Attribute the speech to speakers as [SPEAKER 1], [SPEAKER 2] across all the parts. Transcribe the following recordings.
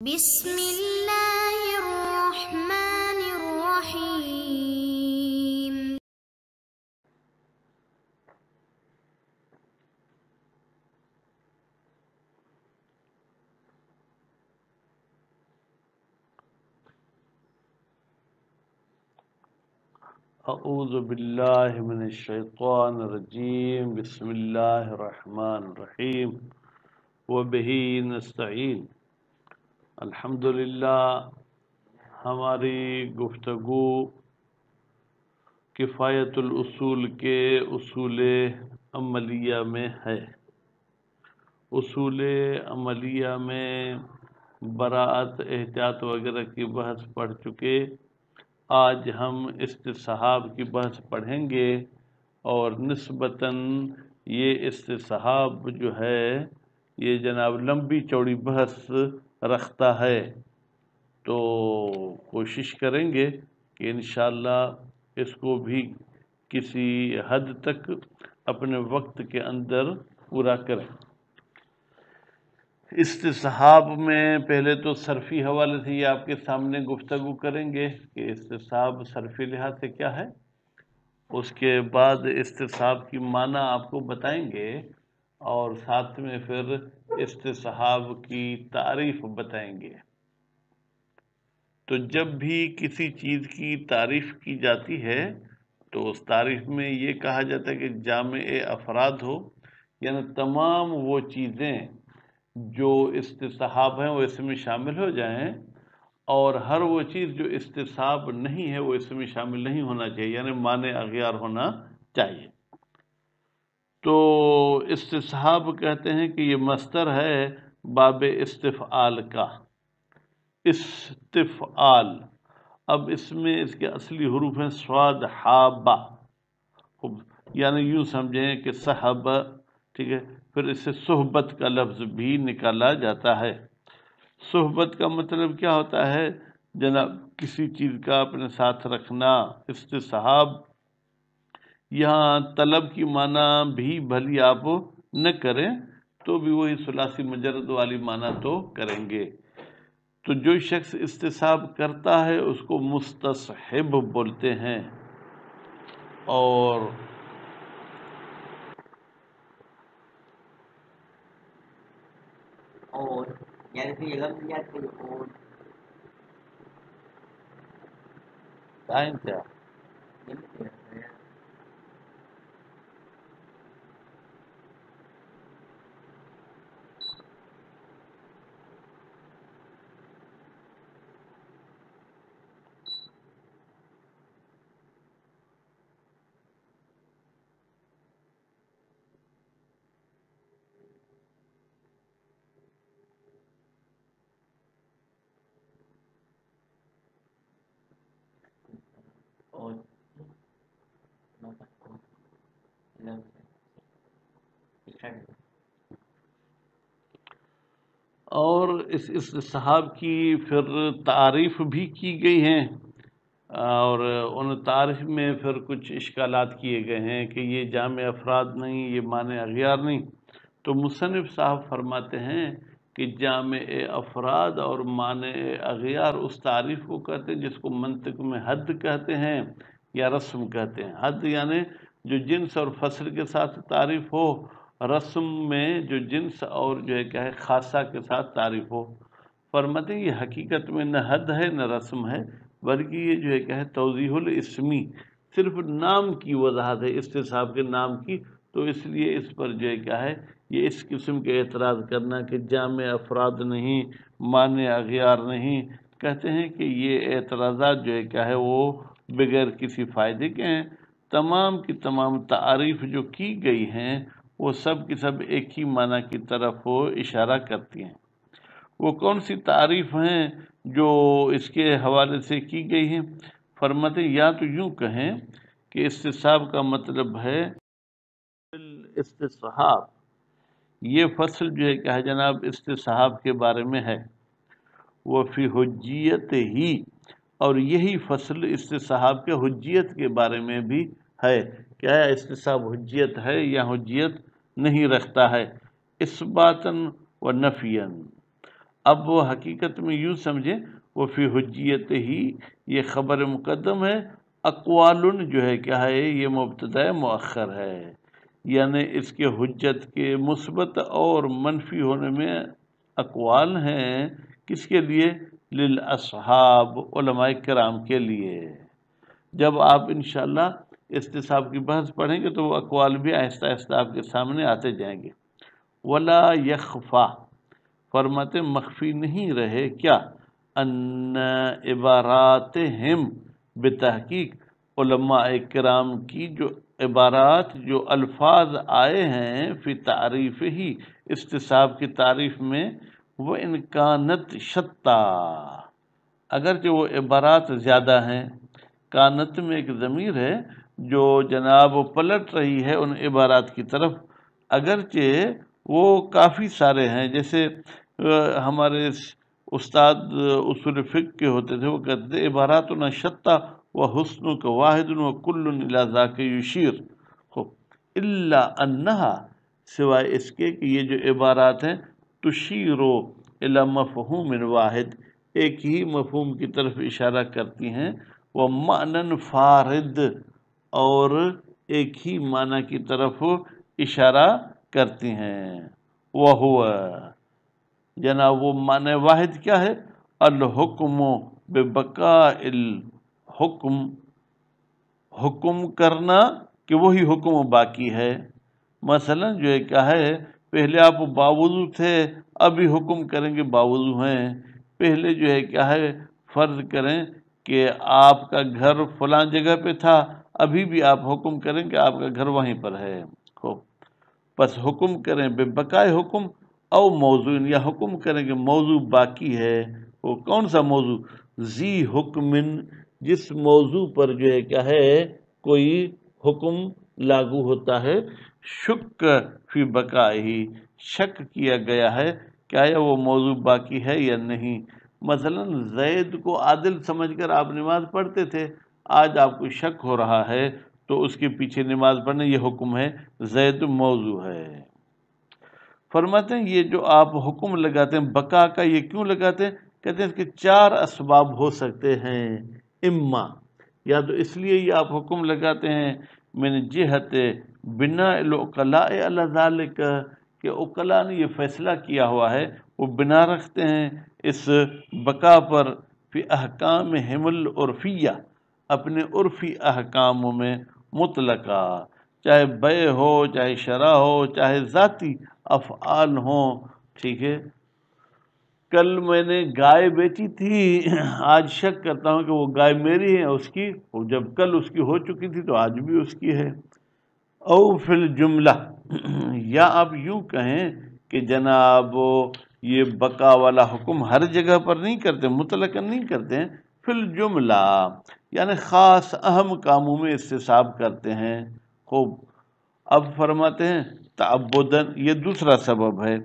[SPEAKER 1] بسم الله الرحمن الرحيم.
[SPEAKER 2] اعوذ باللہ من الشیطان الرجیم بسم اللہ الرحمن الرحیم وبہ نستعین۔ الحمدللہ ہماری گفتگو کفایت الاصول کے اصول عملیہ میں ہے۔ اصول عملیہ میں براءت، احتیاط وغیرہ کی بحث پڑھ چکے۔ آج ہم استصحاب کی بحث پڑھیں گے، اور نسبتاً یہ استصحاب جو ہے یہ جناب لمبی چوڑی بحث رکھتا ہے، تو کوشش کریں گے کہ انشاءاللہ اس کو بھی کسی حد تک اپنے وقت کے اندر پورا کریں۔ استصحاب میں پہلے تو صرفی حوالے سے یہ آپ کے سامنے گفتگو کریں گے کہ استصحاب صرفی لحاظ سے کیا ہے، اس کے بعد استصحاب کی معنی آپ کو بتائیں گے، اور ساتھ میں پھر استصحاب کی تعریف بتائیں گے۔ تو جب بھی کسی چیز کی تعریف کی جاتی ہے تو اس تعریف میں یہ کہا جاتا ہے کہ جامع افراد ہو، یعنی تمام وہ چیزیں جو استصحاب ہیں وہ اس میں شامل ہو جائیں، اور ہر وہ چیز جو استصحاب نہیں ہے وہ اس میں شامل نہیں ہونا چاہیے، یعنی مانع اغیار ہونا چاہیے۔ تو استصحاب کہتے ہیں کہ یہ مصدر ہے باب استفعال کا۔ استفعال، اب اس میں اس کے اصلی حروف ہیں صاد حا با، یعنی یوں سمجھیں کہ صحب، ٹھیک ہے۔ پھر اس سے صحبت کا لفظ بھی نکالا جاتا ہے۔ صحبت کا مطلب کیا ہوتا ہے جناب؟ کسی چیز کا اپنے ساتھ رکھنا۔ استصحاب یہاں طلب کی معنی بھی بھلی آپ نہ کریں تو بھی وہی ثلاثی مجرد والی معنی تو کریں گے۔ تو جو شخص استصحاب کرتا ہے اس کو مستصحب بولتے ہیں، اور
[SPEAKER 3] یعنی کہ یہ لفظ یاد کرو اور
[SPEAKER 2] ٹائم کیا
[SPEAKER 3] اور
[SPEAKER 2] اور اس استصحاب کی پھر تعریف بھی کی گئی ہیں، اور ان تعریف میں پھر کچھ اشکالات کیے گئے ہیں کہ یہ جامع افراد نہیں، یہ مانع اغیار نہیں۔ تو مصنف صاحب فرماتے ہیں کہ جامع افراد اور مانع اغیار اس تعریف کو کہتے ہیں جس کو منطق میں حد کہتے ہیں یا رسم کہتے ہیں۔ حد یعنی جو جنس اور فصل کے ساتھ تعریف ہو، رسم میں جو جنس اور جو ہے کیا ہے خاصہ کے ساتھ تعریف ہو۔ فرماتے ہیں یہ حقیقت میں نہ حد ہے نہ رسم ہے، بلکہ یہ جو ہے کیا ہے توضیح الاسمی، صرف نام کی وضاحت ہے، استصحاب کے نام کی۔ تو اس لیے اس پر جو ہے کیا ہے یہ اس قسم کے اعتراض کرنا کہ جامع افراد نہیں، مانع اغیار نہیں، کہتے ہیں کہ یہ اعتراضات جو ہے کیا ہے وہ بغیر کسی فائدے کے ہیں۔ تمام کی تمام تعریف جو کی گئی ہیں وہ سب کی سب ایک ہی معنی کی طرف وہ اشارہ کرتی ہیں۔ وہ کون سی تعریف ہیں جو اس کے حوالے سے کی گئی ہیں؟ فرماتے یا تو یوں کہیں کہ استصحاب کا مطلب ہے استصحاب، یہ فصل جو ہے کہ جناب استصحاب کے بارے میں ہے، وہ فی حجیت ہی، اور یہی فصل استصحاب کے حجیت کے بارے میں بھی ہے۔ کیا استصحاب حجیت ہے یا حجیت نہیں رکھتا ہے؟ اثباتاً و نفیاً، اب وہ حقیقت میں یوں سمجھیں وہ فی حجیت ہی یہ خبر مقدم ہے، اقوال جو ہے کیا ہے یہ مبتدا مؤخر ہے، یعنی اس کے حجت کے مثبت اور منفی ہونے میں اقوال ہیں، کس کے لیے؟ للاصحاب، علماء کرام کے لیے۔ جب آپ انشاءاللہ استصحاب کی بحث پڑھیں گے تو وہ اقوال بھی آہستہ آہستہ آپ کے سامنے آتے جائیں گے۔ ولا یخفا، فرماتے مخفی نہیں رہے کیا، ان عباراتہم، بتحقیق علماء کرام کی جو عبارات، جو الفاظ آئے ہیں فی تعریف ہی، استصحاب کی تعریف میں، وہ انکانت شتا، اگرچہ وہ عبارات زیادہ ہیں، کانت میں ایک ضمیر ہے جو جناب پلٹ رہی ہے ان عبارات کی طرف، اگرچہ وہ کافی سارے ہیں، جیسے ہمارے استاد اصول فقہ کے ہوتے تھے، وہ کہتے تھے عباراتنا شتا و حسن کا واحد و کل الی ذاک یشیر، الا انہا، سوائے اس کے کہ یہ جو عبارات ہیں تشیر الی مفہوم واحد، ایک ہی مفہوم کی طرف اشارہ کرتی ہیں، وہ معنی فارد، اور ایک ہی معنی کی طرف اشارہ کرتی ہیں، وہو، جناب وہ معنی واحد کیا ہے؟ الحکم ببقاء الحکم، حکم کرنا کہ وہی حکم باقی ہے۔ مثلا جو ہے کیا ہے، پہلے آپ باوضو تھے، ابھی حکم کریں گے باوضو ہیں، پہلے جو ہے کیا ہے فرض کریں کہ آپ کا گھر فلاں جگہ پہ تھا، ابھی بھی آپ حکم کریں کہ آپ کا گھر وہیں پر ہے، خوب، بس حکم کریں بے بقائے حکم، او موضوع، یا حکم کریں کہ موضوع باقی ہے، وہ کون سا موضوع؟ ذی حکم، جس موضوع پر جو ہے کیا ہے کوئی حکم لاگو ہوتا ہے، شک فی بقائہی، شک کیا گیا ہے کیا وہ موضوع باقی ہے یا نہیں۔ مثلا زید کو عادل سمجھ کر آپ نماز پڑھتے تھے، آج آپ کو شک ہو رہا ہے تو اس کے پیچھے نماز پڑھنا یہ حکم ہے، زید موضوع ہے۔ فرماتے ہیں یہ جو آپ حکم لگاتے ہیں بقا کا، یہ کیوں لگاتے ہیں؟ کہتے ہیں اس کے 4 اسباب ہو سکتے ہیں، اما، یا تو اس لیے یہ آپ حکم لگاتے ہیں من جہت بناء العقلاء علی ذالک، کہ عقلاء نے یہ فیصلہ کیا ہوا ہے، وہ بنا رکھتے ہیں اس بقا پر، فی احکامہم العرفیہ، اپنے عرفی احکاموں میں، مطلقہ، چاہے بیع ہو، چاہے شرع ہو، چاہے ذاتی افعال ہوں، ٹھیک ہے۔ کل میں نے گائے بیچی تھی، آج شک کرتا ہوں کہ وہ گائے میری ہے اس کی، اور جب کل اس کی ہو چکی تھی تو آج بھی اس کی ہے۔ او فی الجملہ، یا آپ یوں کہیں کہ جناب یہ بقا والا حکم ہر جگہ پر نہیں کرتے، مطلقاً نہیں کرتے ہیں، فی الجملہ یعنی خاص اہم کاموں میں استصحاب کرتے ہیں۔ خوب، اب فرماتے ہیں تعبدن، یہ دوسرا سبب ہے،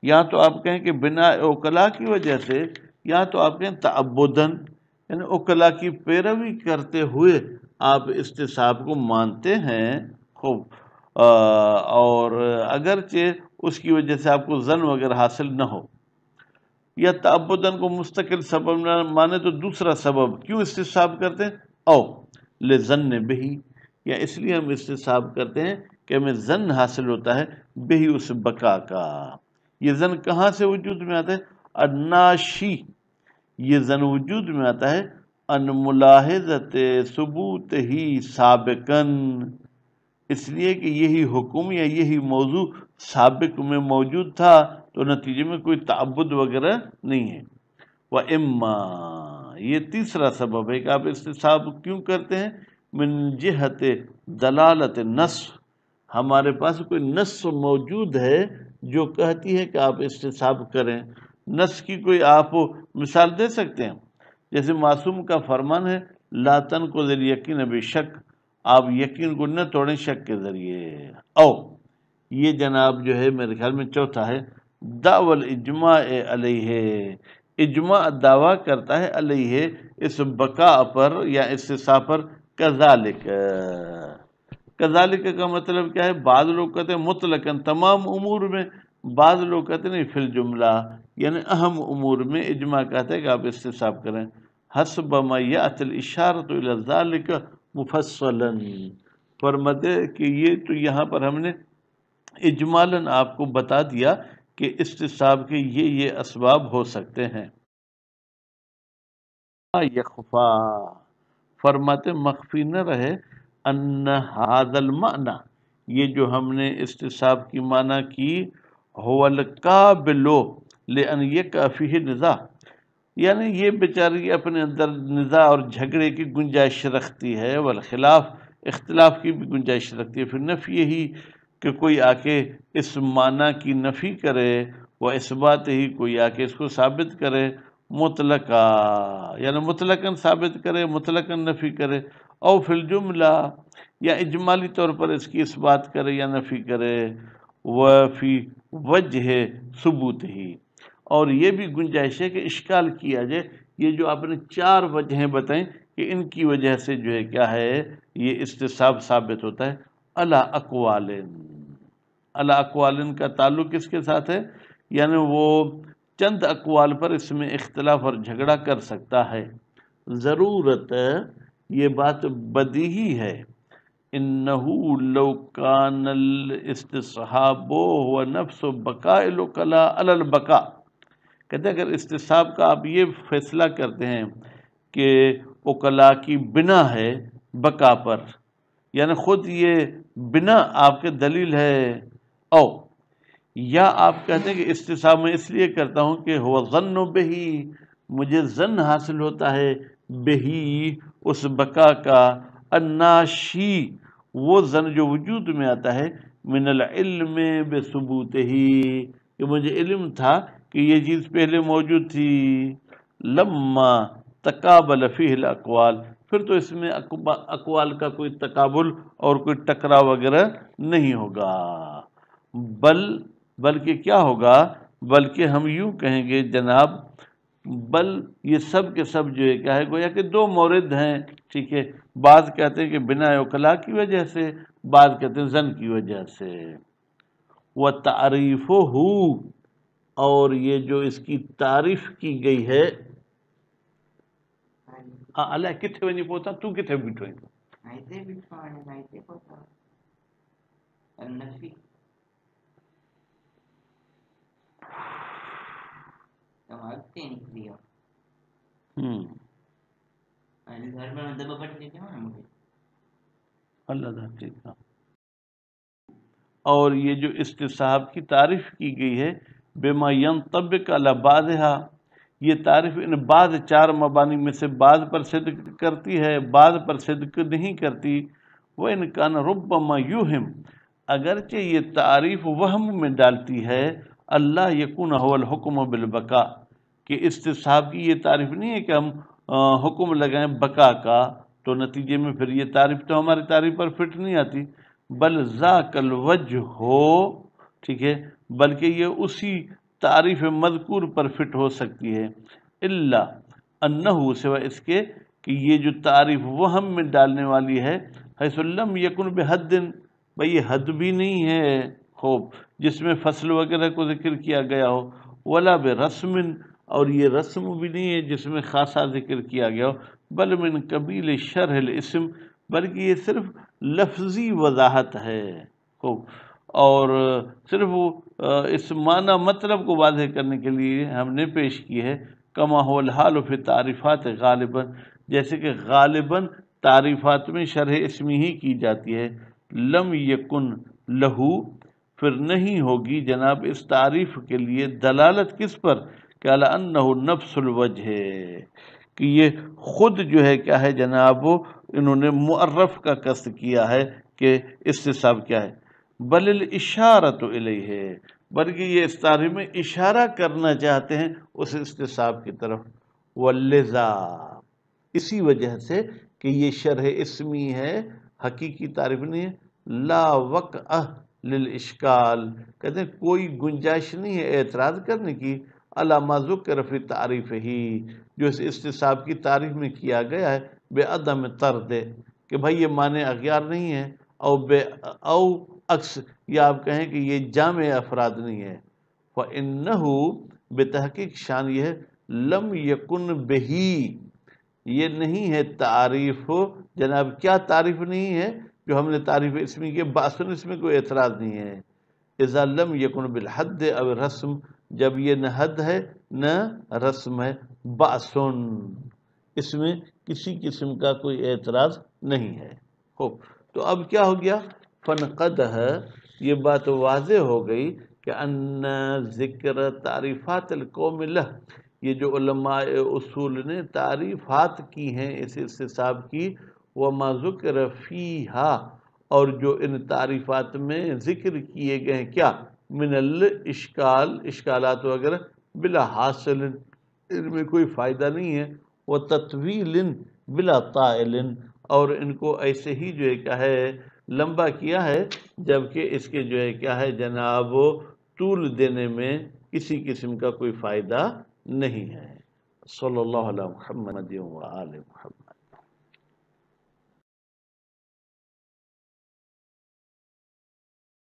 [SPEAKER 2] یا تو آپ کہیں کہ بنا عقلاء کی وجہ سے، یا تو آپ کہیں تعبدن، یعنی عقلاء کی پیروی کرتے ہوئے آپ استصحاب کو مانتے ہیں، خوب، اور اگرچہ اس کی وجہ سے آپ کو ظن وغیرہ حاصل نہ ہو، یا تعبدن کو مستقل سبب نہ مانے تو دوسرا سبب کیوں استصحاب کرتے ہیں؟ او لظن بہی، یا اس لیے ہم استصحاب کرتے ہیں کہ ہمیں ظن حاصل ہوتا ہے بہی، اس بقا کا۔ یہ ظن کہاں سے وجود میں آتا ہے؟ الناشی، یہ ظن وجود میں آتا ہے ان ملاحظت ثبوت ہی سابقاً، اس لیے کہ یہی حکم یا یہی موضوع سابق میں موجود تھا، تو نتیجے میں کوئی تعبد وغیرہ نہیں ہے۔ وَإِمَّا، یہ تیسرا سبب ہے کہ آپ استصحاب کیوں کرتے ہیں؟ من جہت دلالت نص، ہمارے پاس کوئی نص موجود ہے جو کہتی ہے کہ آپ استصحاب کریں۔ نص کی کوئی آپ مثال دے سکتے ہیں؟ جیسے معصوم کا فرمان ہے لا تنقض الیقین بشک، آپ یقین کو نہ توڑیں شک کے ذریعے۔ او یہ جناب جو ہے میرے خیال میں چوتھا ہے، دعوی الاجماع علیہ، اجماع دعویٰ کرتا ہے علیہ، اس بقا پر یا استصحاب پر، کذالک، کذالک کا مطلب کیا ہے؟ بعض لوگ کہتے ہیں مطلقاً تمام امور میں، بعض لوگ کہتے ہیں نہیں فی الجملہ، یعنی اہم امور میں اجماع کہتا ہے کہ آپ استصحاب کریں، حسب ما یأتی الاشارۃ الی ذلک مفصلا، فرماتے کہ یہ تو یہاں پر ہم نے اجمالاً آپ کو بتا دیا کہ استصحاب کے یہ اسباب ہو سکتے ہیں۔ یخفا، فرماتے مخفی نہ رہے، ان ھذا المعنی، یہ جو ہم نے استصحاب کی معنی کی، هو القابل لأن یقع فیہ نزاع، یعنی یہ بیچاری اپنے اندر نزاع اور جھگڑے کی گنجائش رکھتی ہے، والخلاف، اختلاف کی بھی گنجائش رکھتی ہے، پھر نفی یہی کہ کوئی آ کے اس معنی کی نفی کرے، وہ اس بات ہی کوئی آ کے اس کو ثابت کرے، مطلقہ یعنی مطلقاً ثابت کرے، مطلقاً نفی کرے، او فی الجملہ، یا اجمالی طور پر اس کی اس بات کرے یا نفی کرے، وفی وجہ ثبوت ہی، اور یہ بھی گنجائش ہے کہ اشکال کیا جائے، یہ جو آپ نے 4 وجہیں بتائیں کہ ان کی وجہ سے جو ہے کیا ہے یہ استصحاب ثابت ہوتا ہے، علی اقوال، علی اقوال کا تعلق کس کے ساتھ ہے، یعنی وہ چند اقوال پر اس میں اختلاف اور جھگڑا کر سکتا ہے، ضرورت، یہ بات بدیہی ہے، انہو لو کان الاستصحاب هو نفس بقاء الوکلاء علی البقاء، کہتے ہیں اگر استصحاب کا آپ یہ فیصلہ کرتے ہیں کہ وکلاء کی بنا ہے بقا پر، یعنی خود یہ بنا آپ کے دلیل ہے، او یا آپ کہتے ہیں کہ استصحاب میں اس لیے کرتا ہوں کہ ہوا ظن بہی، مجھے ظن حاصل ہوتا ہے بہی، اس بقا کا، الناشی، وہ ظن جو وجود میں آتا ہے، من العلم بثبوت ہی، کہ مجھے علم تھا کہ یہ چیز پہلے موجود تھی، لما تقابل فیہ الاقوال، پھر تو اس میں اقوال کا کوئی تقابل اور کوئی ٹکراؤ وغیرہ نہیں ہوگا، بلکہ کیا ہوگا، بلکہ ہم یوں کہیں گے جناب، بل یہ سب کے سب جو ہے کیا ہے، گویا کہ 2 مورد ہیں، ٹھیک ہے، بعض کہتے ہیں کہ بنا وکلا کی وجہ سے، بعض کہتے ہیں زن کی وجہ سے، وَتَعْرِيفُهُ، اور یہ جو اس کی تعریف کی گئی ہے، اللہ کتنے ونی پوتا تو کتنے بیٹھوئیں
[SPEAKER 3] ایسے بٹھوانے ایسے ہوتا النفی سمجھتے نہیں کیا گھر میں دبا پٹ دیتے ہو نا مجھے
[SPEAKER 2] اللہ حقیقہ، اور یہ جو استصحاب کی تعریف کی گئی ہے، بما ينطبق علی بعضها، یہ تعریف ان بعض 4 مبانی میں سے بعض پر صدق کرتی ہے، بعض پر صدق نہیں کرتی، وَإِنْ كَانَ رُبَّمَا يُوہم، اگرچہ یہ تعریف وہم میں ڈالتی ہے، اللہ یکون هو الحکم بالبقاء، کہ استصحاب کی یہ تعریف نہیں ہے کہ ہم حکم لگائیں بقا کا، تو نتیجے میں پھر یہ تعریف تو ہماری تعریف پر فٹ نہیں آتی، بل ذاک الوجہ ہو، ٹھیک ہے، بلکہ یہ اسی تعریف مذکور پر فٹ ہو سکتی ہے، الا انہ، سوا اس کے کہ یہ جو تعریف وہم میں ڈالنے والی ہے، حیث لم یکن بحد، بھئی یہ حد بھی نہیں ہے خوب جس میں فصل وغیرہ کو ذکر کیا گیا ہو، ولا برسم، اور یہ رسم بھی نہیں ہے جس میں خاصا ذکر کیا گیا ہو، بل من قبیل شرح الاسم، بلکہ یہ صرف لفظی وضاحت ہے، خوب، اور صرف اس معنی مطلب کو واضح کرنے کے لیے ہم نے پیش کی ہے، کما هو الحال فی تعریفات غالباً، جیسے کہ غالباً تعریفات میں شرح اسمی ہی کی جاتی ہے، لم یکن لہو، پھر نہیں ہوگی جناب اس تعریف کے لیے دلالت کس پر، کہ علی انہ نفس الوجہ، کہ یہ خود جو ہے کیا ہے جناب، انہوں نے معرف کا قصد کیا ہے کہ استصحاب کیا ہے، بل الاشارۃ الیہ، بلکہ یہ اس تعریف میں اشارہ کرنا چاہتے ہیں اس استصحاب کی طرف، واللذا، اسی وجہ سے کہ یہ شرح اسمی ہے، حقیقی تعریف نہیں ہے، لا وقع للاشکال، کہتے ہیں کوئی گنجائش نہیں ہے اعتراض کرنے کی، علی ما ذکر فی تعریف ہی، جو اس استصحاب کی تعریف میں کیا گیا ہے، بے عدم طرد، کہ بھائی یہ معنی اغیار نہیں ہے، او عکس، یا آپ کہیں کہ یہ جامع افراد نہیں ہے، فإنہ، بتحقیق شان یہ ہے لم یکن بہی، یہ نہیں ہے تعریف جناب، کیا تعریف نہیں ہے؟ جو ہم نے تعریف اسمی کے باسن، اس میں کوئی اعتراض نہیں ہے. اذا لم یکن بالحد او رسم، جب یہ نہ حد ہے نہ رسم ہے، باسن، اس میں کسی قسم کا کوئی اعتراض نہیں ہے. خوب، تو اب کیا ہو گیا؟ فنقد ہے، یہ بات واضح ہو گئی کہ ان ذکر تعریفات القوم لہ، یہ جو علماء اصول نے تعریفات کی ہیں اس استصحاب کی، وما ذکر فیہا، اور جو ان تعریفات میں ذکر کیے گئے ہیں کیا، من الاشکال، اشکالات وغیرہ، بلا حاصل، ان میں کوئی فائدہ نہیں ہے، وتطویل بلا طائل، اور ان کو ایسے ہی جو ہے کیا ہے لمبا کیا ہے، جبکہ اس کے جو ہے کیا ہے جناب طول دینے میں کسی قسم کا کوئی فائدہ نہیں ہے. صلی اللہ علیہ محمد و آل محمد.